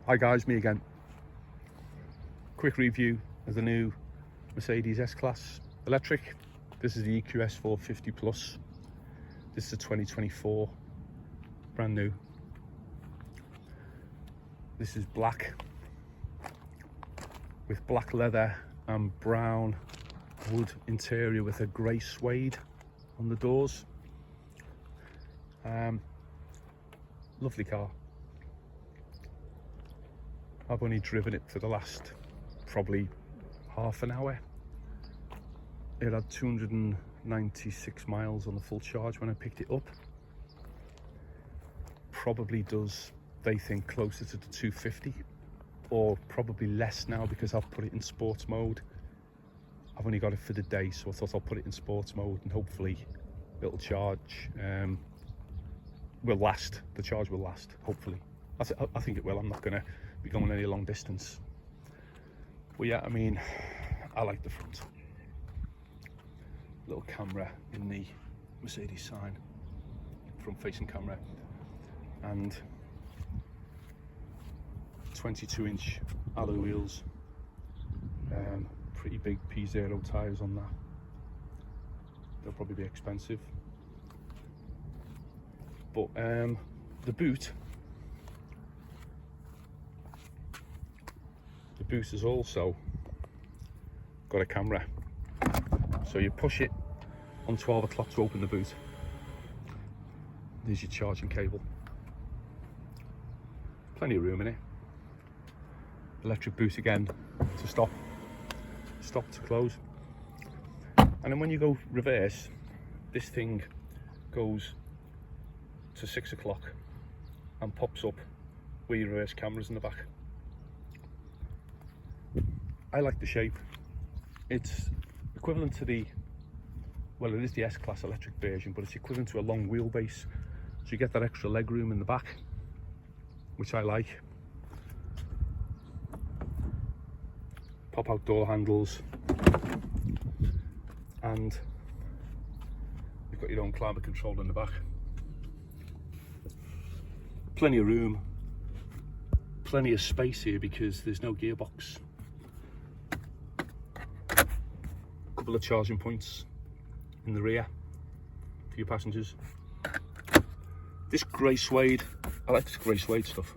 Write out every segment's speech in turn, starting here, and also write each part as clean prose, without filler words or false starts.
Hi guys, me again. Quick review of the new Mercedes S-Class electric. This is the EQS 450 Plus. This is a 2024, brand new. This is black with black leather and brown wood interior with a grey suede on the doors. Lovely car. I've only driven it for the last probably half an hour. It had 296 miles on the full charge when I picked it up. Probably does, they think, closer to the 250, or probably less now because I've put it in sports mode. I've only got it for the day, so I thought I'll put it in sports mode and hopefully it'll charge, will last. The charge will last, hopefully. I think it will. I'm not going to be going any long distance. Well, yeah, I mean, I like the front. Little camera in the Mercedes sign, front facing camera, and 22-inch alloy wheels, pretty big P0 tyres on that. They'll probably be expensive, but the boot has also got a camera, so you push it on 12 o'clock to open the boot. There's your charging cable. Plenty of room in it. Electric boot again to stop to close. And then when you go reverse, this thing goes to 6 o'clock and pops up where your reverse camera's in the back. I like the shape. It's equivalent to the, well, it is the S-Class electric version, but it's equivalent to a long wheelbase. So you get that extra leg room in the back, which I like. Pop-out door handles, and you've got your own climate control in the back. Plenty of room, plenty of space here because there's no gearbox. Couple of charging points in the rear for your passengers. This grey suede, I like this grey suede stuff.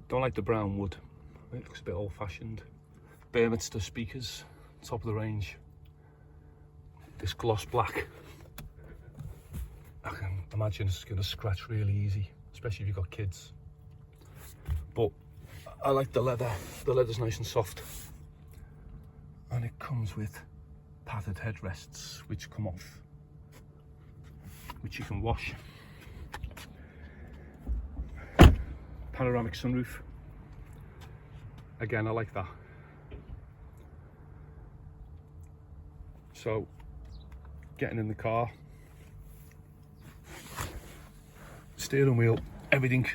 Don't like the brown wood. It looks a bit old-fashioned. Burmester speakers, top of the range. This gloss black, I can imagine it's going to scratch really easy, especially if you've got kids. But I like the leather. The leather's nice and soft. And it comes with padded headrests which come off, which you can wash. Panoramic sunroof. Again, I like that. So, getting in the car, steering wheel, everything.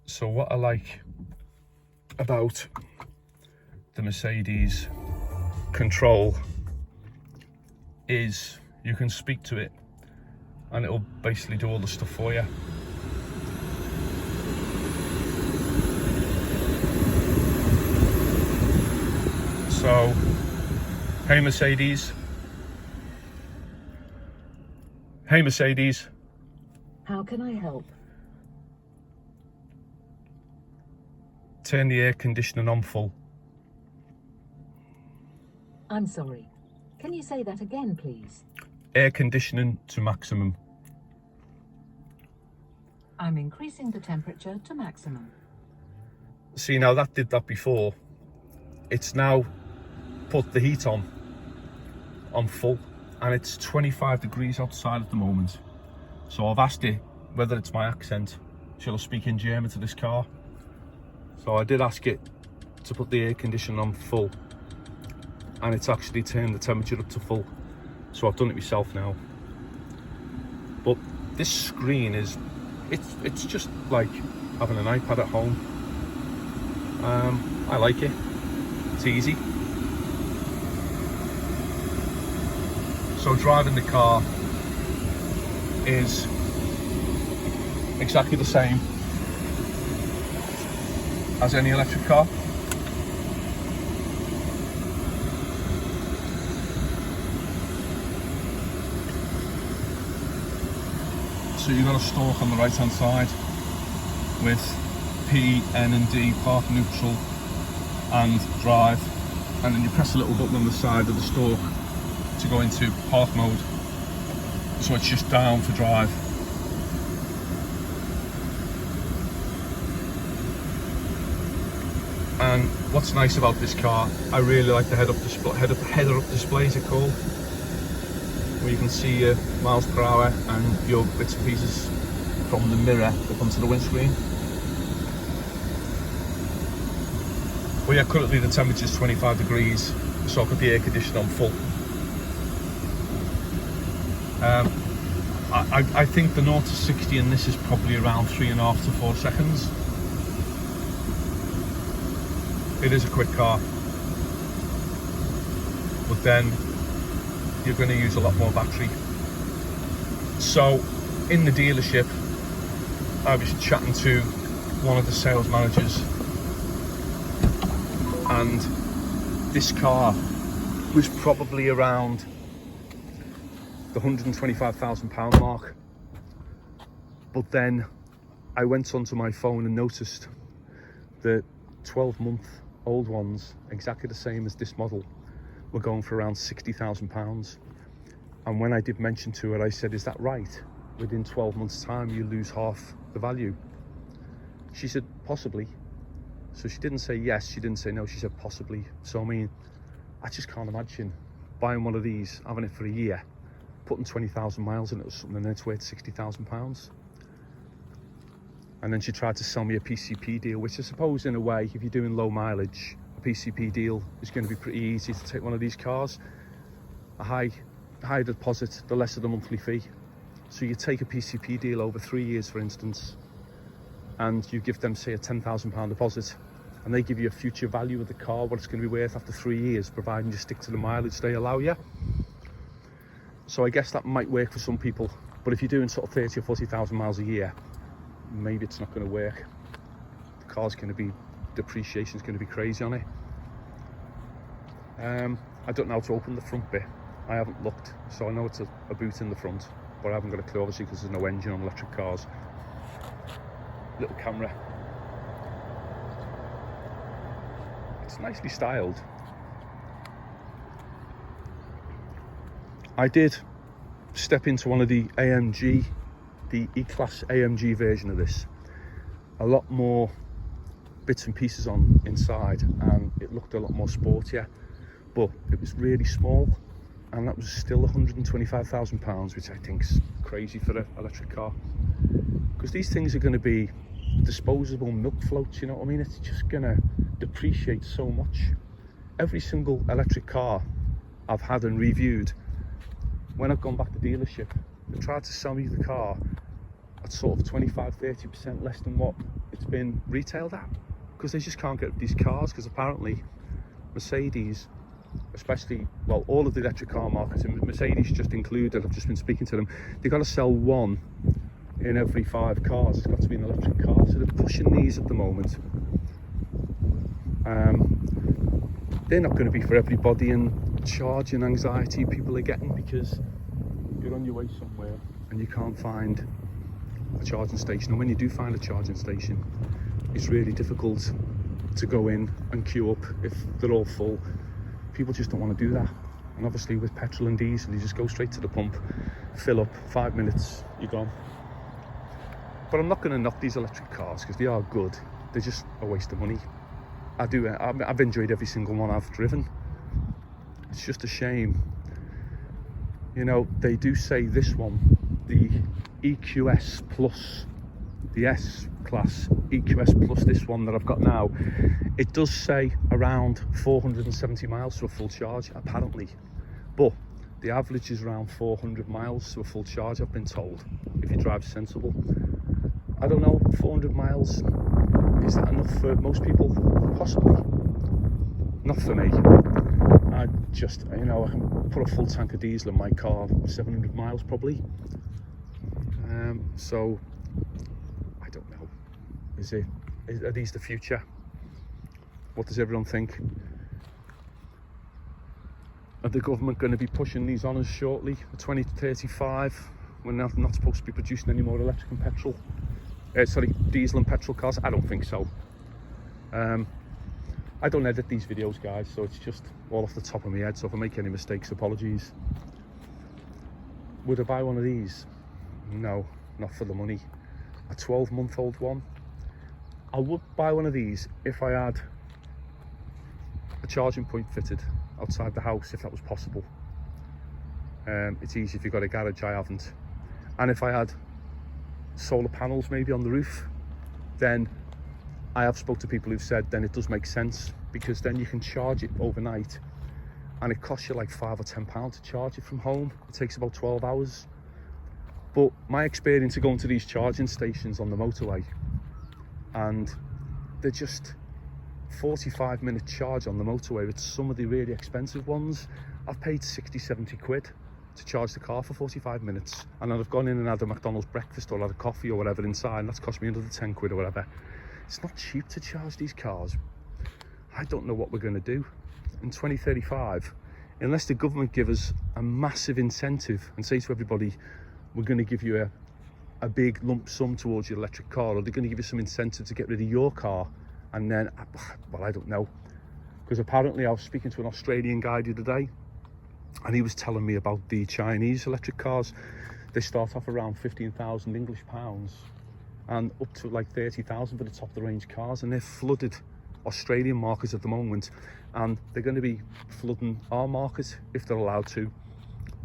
So what I like about the Mercedes control is you can speak to it and it'll basically do all the stuff for you. So, hey Mercedes. Hey Mercedes. How can I help? Turn the air conditioning on full. I'm sorry. Can you say that again, please? Air conditioning to maximum. I'm increasing the temperature to maximum. See, now that did that before. It's now put the heat on full, and it's 25 degrees outside at the moment. So I've asked it whether it's my accent. Shall I speak in German to this car? So I did ask it to put the air conditioning on full, and it's actually turned the temperature up to full. So I've done it myself now. But this screen is, it's just like having an iPad at home. I like it. It's easy. So driving the car, is exactly the same as any electric car. So you've got a stalk on the right hand side with P, N and D, park, neutral and drive, and then you press a little button on the side of the stalk to go into park mode, so it's just down for drive. And what's nice about this car, I really like the head-up display is it called, where you can see your miles per hour and your bits and pieces from the mirror up onto the windscreen. Well, yeah, currently the temperature is 25 degrees, so I've got the air conditioner on full. I think the 0 to 60 in this is probably around 3.5 to 4 seconds. It is a quick car, but then you're going to use a lot more battery. So in the dealership, I was chatting to one of the sales managers, and this car was probably around the £125,000 mark. But then I went onto my phone and noticed the 12-month-old ones, exactly the same as this model, were going for around £60,000. And when I did mention to her, I said, is that right? Within 12 months time you lose half the value? She said, possibly. So she didn't say yes, she didn't say no, she said possibly. So I mean, I just can't imagine buying one of these, having it for a year, putting 20,000 miles in it or something, and then it's worth £60,000. And then she tried to sell me a PCP deal, which I suppose in a way, if you're doing low mileage, a PCP deal is going to be pretty easy to take one of these cars. A high deposit, the lesser the monthly fee. So you take a PCP deal over 3 years, for instance, and you give them, say, a £10,000 deposit, and they give you a future value of the car, what it's going to be worth after 3 years, providing you stick to the mileage they allow you. So I guess that might work for some people, but if you're doing sort of 30 or 40,000 miles a year, maybe it's not going to work. The car's going to be, depreciation's going to be crazy on it. I don't know how to open the front bit. I haven't looked, so I know it's a boot in the front, but I haven't got a clue, obviously, because there's no engine on electric cars. Little camera. It's nicely styled. I did step into one of the AMG, the E-Class AMG version of this. A lot more bits and pieces on inside, and it looked a lot more sportier, but it was really small, and that was still £125,000, which I think is crazy for an electric car, because these things are going to be disposable milk floats, you know what I mean? It's just going to depreciate so much. Every single electric car I've had and reviewed, when I've gone back to dealership, they tried to sell me the car at sort of 25-30% less than what it's been retailed at, because they just can't get these cars, because apparently Mercedes, especially, well, all of the electric car markets, and Mercedes just included, I've just been speaking to them, they've got to sell one in every 5 cars. It's got to be an electric car, so they're pushing these at the moment. They're not going to be for everybody, and charging anxiety people are getting, because you're on your way somewhere and you can't find a charging station, and when you do find a charging station, it's really difficult to go in and queue up if they're all full. People just don't want to do that, and obviously with petrol and diesel, you just go straight to the pump, fill up, 5 minutes, you're gone. But I'm not going to knock these electric cars, because they are good, they're just a waste of money. I've enjoyed every single one I've driven. It's just a shame. You know, they do say this one, the EQS Plus, the S-Class EQS Plus, this one that I've got now, it does say around 470 miles to a full charge, apparently. But the average is around 400 miles to a full charge, I've been told, if you drive sensible. I don't know, 400 miles, is that enough for most people? Possibly. Not for me. I just, you know, I can put a full tank of diesel in my car, 700 miles probably. So I don't know. Are these the future? What does everyone think? Are the government going to be pushing these on us shortly, 2035, when they're not supposed to be producing any more electric and petrol? Diesel and petrol cars? I don't think so. I don't edit these videos, guys, so it's just all off the top of my head. So if I make any mistakes, apologies. Would I buy one of these? No, not for the money. A 12-month-old one. I would buy one of these if I had a charging point fitted outside the house, if that was possible. It's easy if you've got a garage. I haven't. And if I had solar panels maybe on the roof, then I have spoke to people who've said then it does make sense, because then you can charge it overnight and it costs you like £5 or £10 to charge it from home. It takes about 12 hours. But my experience of going to these charging stations on the motorway, and they're just 45-minute charge on the motorway. It's some of the really expensive ones. I've paid 60-70 quid to charge the car for 45 minutes, and then I've gone in and had a McDonald's breakfast or had a coffee or whatever inside, and that's cost me another 10 quid or whatever. It's not cheap to charge these cars. I don't know what we're going to do in 2035 unless the government give us a massive incentive and say to everybody, we're going to give you a big lump sum towards your electric car, or they're going to give you some incentive to get rid of your car. And then, well, I don't know, because apparently I was speaking to an Australian guy the other day, and he was telling me about the Chinese electric cars. They start off around 15,000 English pounds and up to like 30,000 for the top of the range cars, and they're flooded Australian markets at the moment, and they're going to be flooding our market if they're allowed to.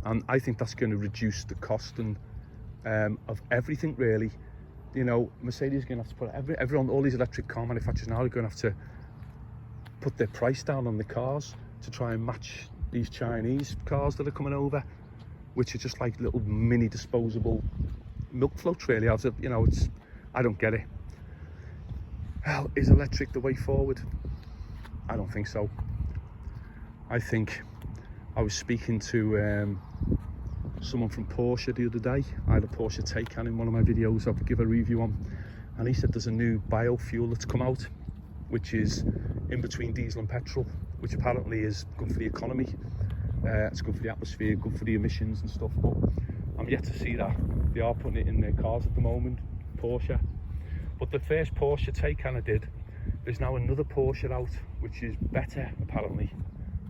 And I think that's going to reduce the cost and of everything, really. You know, Mercedes is going to have to put everyone, all these electric car manufacturers now are going to have to put their price down on the cars to try and match these Chinese cars that are coming over, which are just like little mini disposable milk floats, really. You know, I don't get it. Well, is electric the way forward? I don't think so. I think I was speaking to someone from Porsche the other day. I had a Porsche Taycan in one of my videos I'll give a review on, and he said there's a new biofuel that's come out, which is in between diesel and petrol, which apparently is good for the economy. It's good for the atmosphere, good for the emissions and stuff, but I'm yet to see that. They are putting it in their cars at the moment, Porsche. But the first Porsche Taycan I did, there's now another Porsche out, which is better apparently.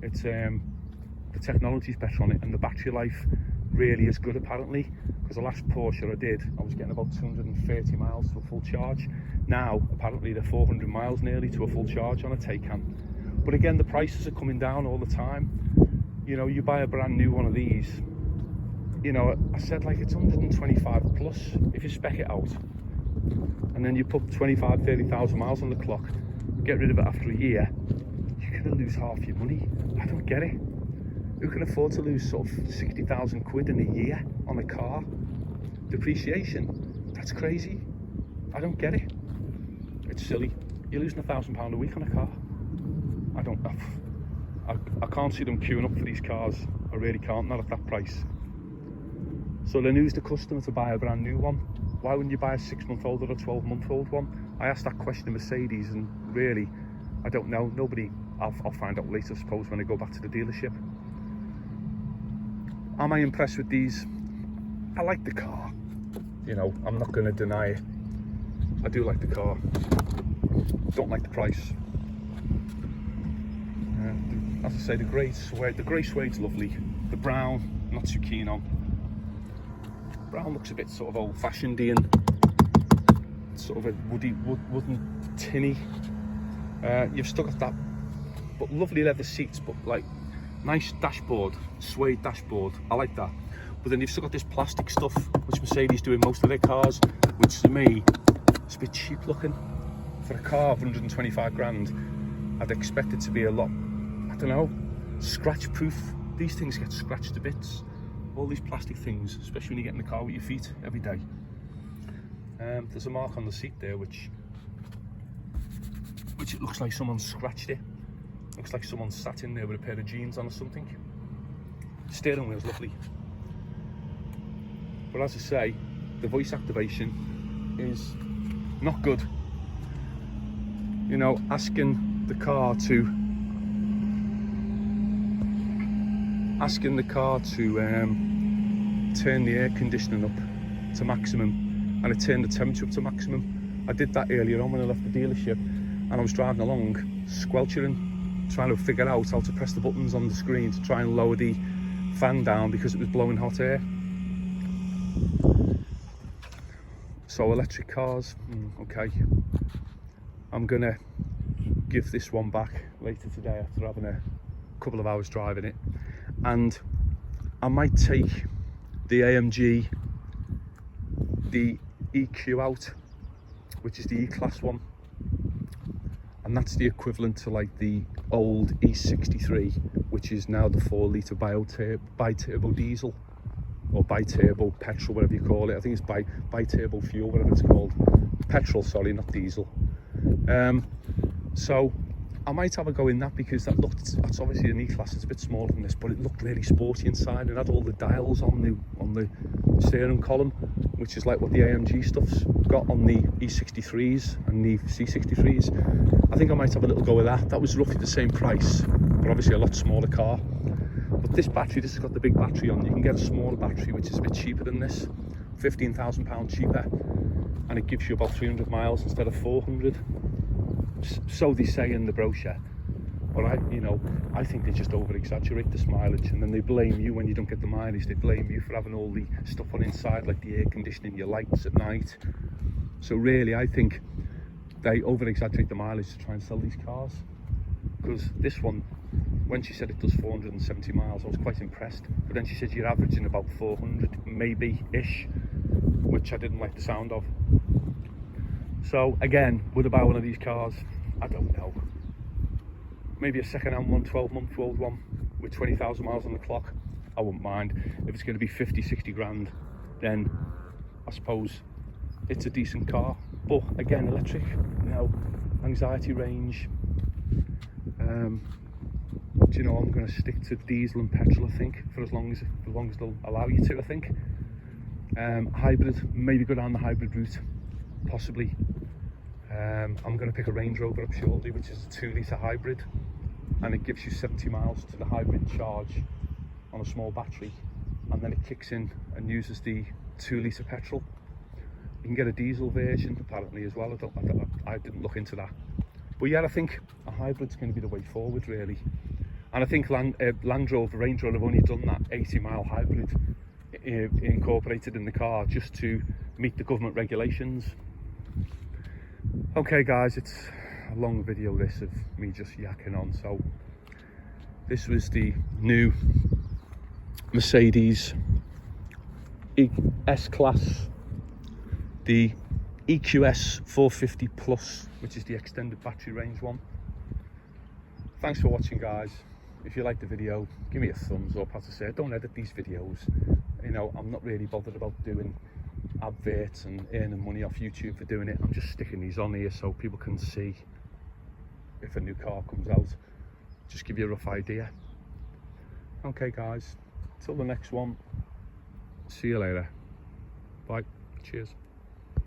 It's the technology's better on it, and the battery life really is good apparently, because the last Porsche I did, I was getting about 230 miles to a full charge. Now apparently they're 400 miles nearly to a full charge on a Taycan. But again, the prices are coming down all the time. You know, you buy a brand new one of these, you know, I said like it's 125 plus if you spec it out, and then you put 25-30,000 miles on the clock, get rid of it after a year, you're going to lose half your money. I don't get it. Who can afford to lose sort of 60,000 quid in a year on a car? Depreciation, that's crazy. I don't get it. It's silly. You're losing £1,000 a week on a car. I can't see them queuing up for these cars. I really can't, not at that price. So then who's the customer to buy a brand new one? Why wouldn't you buy a 6-month-old or a 12-month-old one? I asked that question to Mercedes, and really, I don't know. Nobody. I'll find out later, I suppose, when I go back to the dealership. Am I impressed with these? I like the car. You know, I'm not going to deny it. I do like the car. Don't like the price. As I say, the grey suede's lovely. The brown, not too keen on. Brown looks a bit sort of old-fashioned and sort of a wooden tinny. You've still got that, but lovely leather seats, but like nice dashboard, suede dashboard. I like that. But then you've still got this plastic stuff, which Mercedes do in most of their cars, which to me is a bit cheap looking. For a car of 125 grand, I'd expect it to be a lot, I don't know, scratch proof. These things get scratched to bits. All these plastic things, especially when you get in the car with your feet every day. There's a mark on the seat there, which it looks like someone scratched it. Looks like someone sat in there with a pair of jeans on or something. Steering wheel's lovely. But as I say, the voice activation is not good. You know, asking the car to turn the air conditioning up to maximum, and it turned the temperature up to maximum. I did that earlier on when I left the dealership, and I was driving along squelching, trying to figure out how to press the buttons on the screen to try and lower the fan down because it was blowing hot air. So electric cars, okay. I'm gonna give this one back later today after having a couple of hours driving it, and I might take the AMG, the EQ out, which is the E-Class one, and that's the equivalent to like the old E63, which is now the 4 litre bi-turbo diesel, or bi-turbo petrol, whatever you call it. I think it's bi-turbo fuel, whatever it's called. Petrol, sorry, not diesel. So I might have a go in that, because that's obviously an E-Class. It's a bit smaller than this, but it looked really sporty inside, and had all the dials on the steering column, which is like what the AMG stuff's got on the E63s and the C63s. I think I might have a little go with that. That was roughly the same price, but obviously a lot smaller car. But this has got the big battery on. You can get a smaller battery which is a bit cheaper than this, £15,000 cheaper, and it gives you about 300 miles instead of 400. So they say in the brochure, but I think they just over exaggerate this mileage, and then they blame you when you don't get the mileage. They blame you for having all the stuff on inside, like the air conditioning, your lights at night. So really, I think they over exaggerate the mileage to try and sell these cars. Because this one, when she said it does 470 miles, I was quite impressed. But then she said you're averaging about 400 maybe ish, which I didn't like the sound of. So again, would I buy one of these cars? I don't know. Maybe a second-hand one, 12-month-old one with 20,000 miles on the clock, I wouldn't mind. If it's going to be 50, 60 grand, then I suppose it's a decent car. But again, electric, anxiety range. You know, I'm going to stick to diesel and petrol, I think, for as long as they'll allow you to, I think. Hybrid, maybe go down the hybrid route, possibly. I'm going to pick a Range Rover up shortly, which is a 2 litre hybrid, and it gives you 70 miles to the hybrid charge on a small battery, and then it kicks in and uses the 2 litre petrol. You can get a diesel version apparently as well. I didn't look into that, but yeah, I think a hybrid's going to be the way forward, really. And I think Range Rover have only done that 80-mile hybrid incorporated in the car just to meet the government regulations. Okay guys, it's a long video this of me just yakking on. So this was the new Mercedes S-Class, the EQS 450 Plus, which is the extended battery range one. Thanks for watching, guys. If you like the video, give me a thumbs up. As I say, I don't edit these videos. You know, I'm not really bothered about doing adverts and earning money off YouTube for doing it. I'm just sticking these on here so people can see if a new car comes out. Just give you a rough idea. Okay guys, till the next one, see you later. Bye. Cheers.